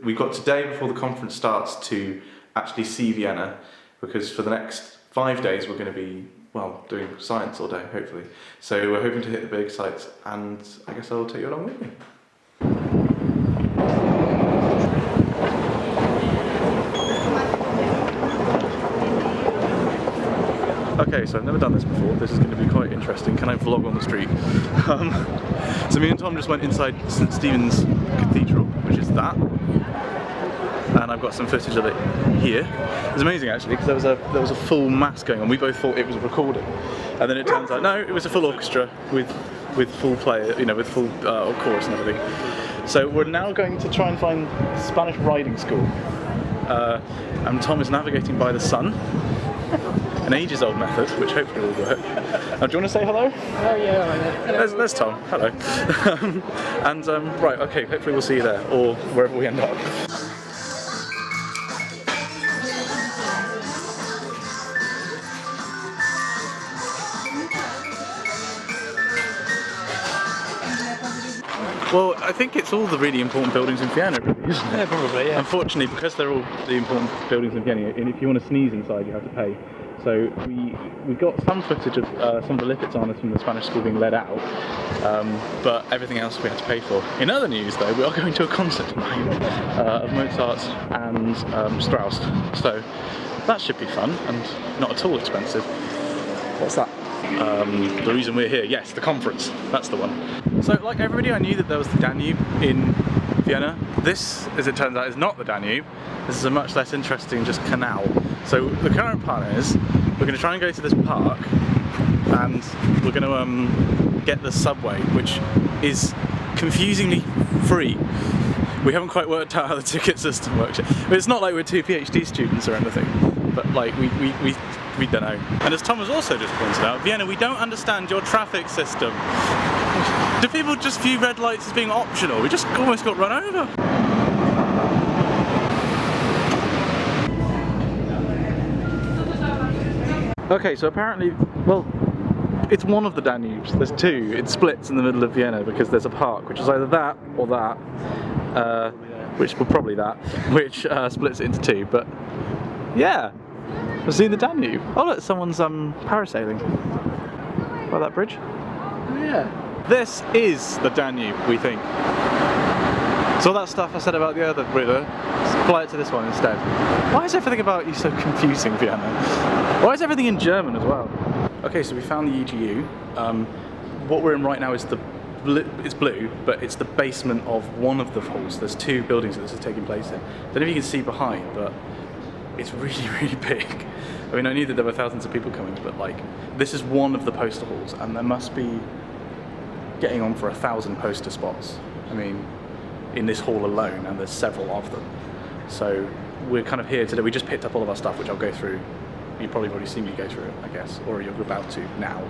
we've got today before the conference starts to actually see Vienna, because for the next 5 days we're going to be, well, doing science all day, hopefully. So we're hoping to hit the big sites, and I guess I'll take you along with me. Okay, so I've never done this before. This is going to be quite interesting. Can I vlog on the street? So me and Tom just went inside St. Stephen's Cathedral, which is that. And I've got some footage of it here. It was amazing actually, because there was a full mass going on. We both thought it was a recording, and then it turns out no, it was a full orchestra with full play, you know, with full chorus and everything. So we're now going to try and find Spanish riding school, and Tom is navigating by the sun, an ages-old method, which hopefully will work. Now, do you want to say hello? Oh yeah, There's Tom. Hello. And right, okay. Hopefully we'll see you there, or wherever we end up. Well, I think it's all the really important buildings in Vienna, really, isn't it? Yeah, probably, yeah. Unfortunately, because they're all the important buildings in Vienna, and if you want to sneeze inside, you have to pay. So we got some footage of some of the Lipizzanas from the Spanish school being let out, but everything else we had to pay for. In other news, though, we are going to a concert tonight of Mozart and Strauss, so that should be fun and not at all expensive. What's that? The reason we're here, yes, the conference, that's the one. So like everybody, I knew that there was the Danube in Vienna. This, as it turns out, is not the Danube. This is a much less interesting just canal. So the current plan is we're going to try and go to this park, and we're going to get the subway, which is confusingly free. We haven't quite worked out how the ticket system works yet. But it's not like we're two PhD students or anything, but like we don't know. And as Thomas also just pointed out, Vienna, we don't understand your traffic system. Do people just view red lights as being optional? We just almost got run over. Okay, so apparently, well, it's one of the Danubes. There's two. It splits in the middle of Vienna because there's a park, which is either that or that, which well, probably that, which splits it into two. But yeah, we've seen the Danube. Oh look, someone's parasailing by that bridge. Oh yeah. This is the Danube, we think. So all that stuff I said about the other river, apply it to this one instead. Why is everything about you so confusing, Vienna? Why is everything in German as well? Okay, so we found the EGU. What we're in right now is it's blue, but it's the basement of one of the halls. There's two buildings that this is taking place in. Don't know if you can see behind, but it's really, really big. I mean, I knew that there were thousands of people coming, but like, this is one of the poster halls, and there must be getting on for 1,000 poster spots. I mean, in this hall alone, and there's several of them. So we're kind of here today. We just picked up all of our stuff, which I'll go through. You've probably already seen me go through it, I guess, or you're about to now.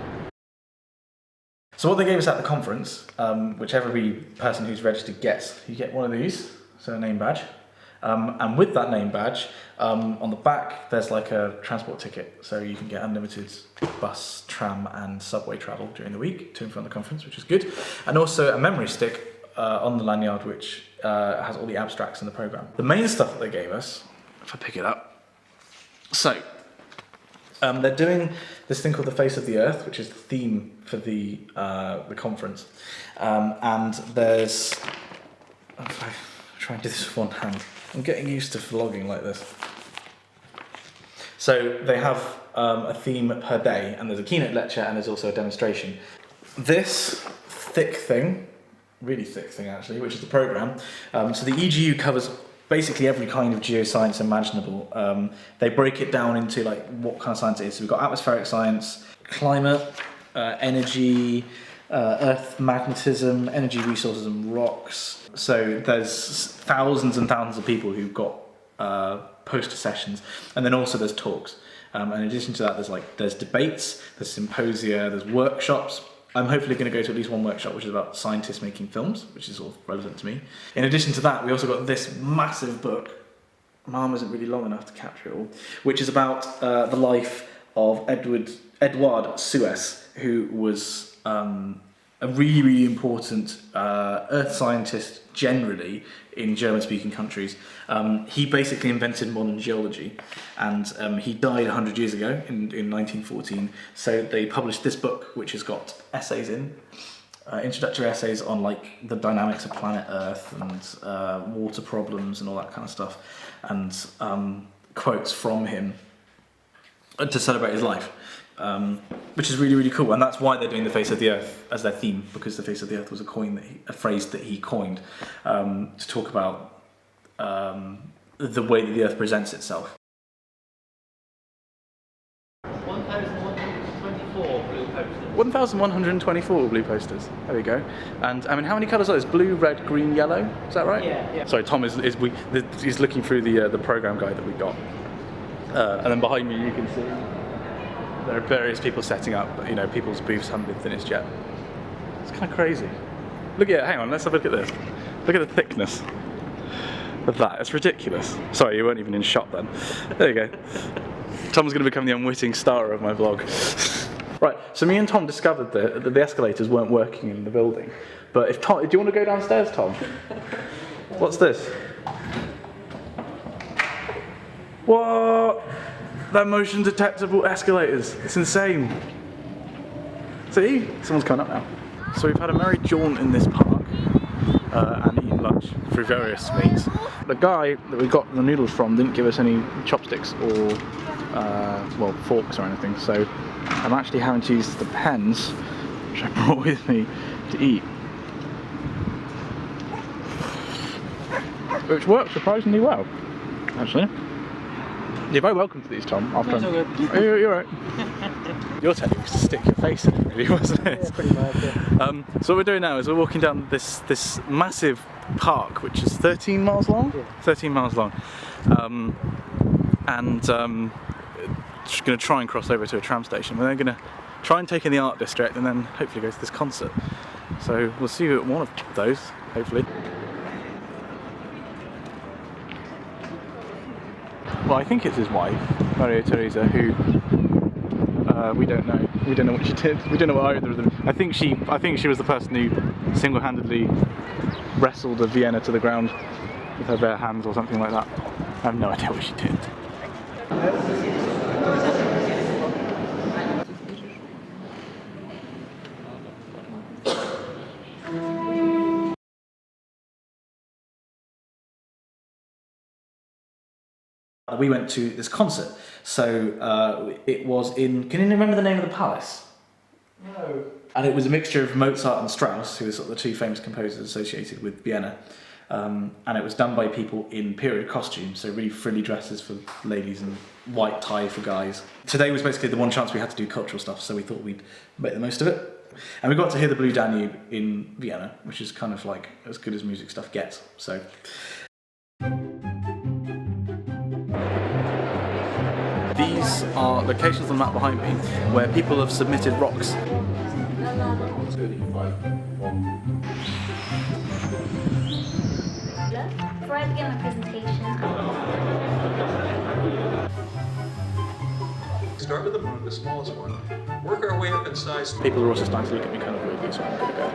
So what they gave us at the conference, which every person who's registered gets, you get one of these, so a name badge. And with that name badge, on the back there's like a transport ticket, so you can get unlimited bus, tram and subway travel during the week to and from the conference, which is good. And also a memory stick on the lanyard, which has all the abstracts in the programme. The main stuff that they gave us, if I pick it up, so they're doing this thing called the Face of the Earth, which is the theme for the conference. And there's, if I try and do this with one hand, I'm getting used to vlogging like this. So they have a theme per day, and there's a keynote lecture, and there's also a demonstration. This thick thing, really thick thing actually, which is the programme. So the EGU covers basically every kind of geoscience imaginable. They break it down into like what kind of science it is. So we've got atmospheric science, climate, energy, earth magnetism, energy resources and rocks. So there's thousands and thousands of people who've got poster sessions, and then also there's talks. And in addition to that, there's debates, there's symposia, there's workshops. I'm hopefully going to go to at least one workshop which is about scientists making films, which is sort of relevant to me. In addition to that, we also got this massive book. My arm isn't really long enough to capture it all, which is about the life of Edouard Suez, who was a a really, really important earth scientist generally in German-speaking countries. He basically invented modern geology, and he died 100 years ago in 1914. So they published this book, which has got essays in, introductory essays on like the dynamics of planet Earth and water problems and all that kind of stuff, and quotes from him to celebrate his life. Which is really, really cool, and that's why they're doing the face of the Earth as their theme, because the face of the Earth was a phrase that he coined to talk about the way that the Earth presents itself. 1,124 blue posters. 1,124 blue posters. There we go. And I mean, how many colours are those? Blue, red, green, yellow. Is that right? Yeah. Sorry, Tom is looking through the program guide that we got, and then behind me you can see there are various people setting up. You know, people's booths haven't been finished yet. It's kind of crazy. Look at it. Hang on. Let's have a look at this. Look at the thickness of that. It's ridiculous. Sorry, you weren't even in shot then. There you go. Tom's going to become the unwitting star of my vlog. Right. So me and Tom discovered that the escalators weren't working in the building. But if Tom, do you want to go downstairs, Tom? What's this? What? They're motion detectable escalators. It's insane. See? Someone's coming up now. So we've had a merry jaunt in this park and eaten lunch through various means. The guy that we got the noodles from didn't give us any chopsticks or well, forks or anything, so I'm actually having to use the pens which I brought with me to eat. Which works surprisingly well, actually. You're very welcome to these, Tom. After It's all good. You're right. Your technique was to stick your face in it, really, wasn't it? Yeah, pretty much, yeah. So what we're doing now is we're walking down this massive park, which is 13 miles long? Yeah. 13 miles long. Just going to try and cross over to a tram station. We're then going to try and take in the art district and then hopefully go to this concert. So we'll see you at one of those, hopefully. Well, I think it's his wife, Maria Teresa, who we don't know. We don't know what she did. We don't know what either of them. I think she was the person who single-handedly wrestled a Vienna to the ground with her bare hands or something like that. I have no idea what she did. We went to this concert, so it was in, can you remember the name of the palace? No. And it was a mixture of Mozart and Strauss, who are sort of the two famous composers associated with Vienna, and it was done by people in period costumes, so really frilly dresses for ladies and white tie for guys. Today was basically the one chance we had to do cultural stuff, so we thought we'd make the most of it. And we got to hear the Blue Danube in Vienna, which is kind of like as good as music stuff gets, so. These are locations on the map behind me where people have submitted rocks. Before I begin my presentation, Start with the smallest one. Work our way up in size. People are also starting to look at me kind of weirdly, so I'm gonna go.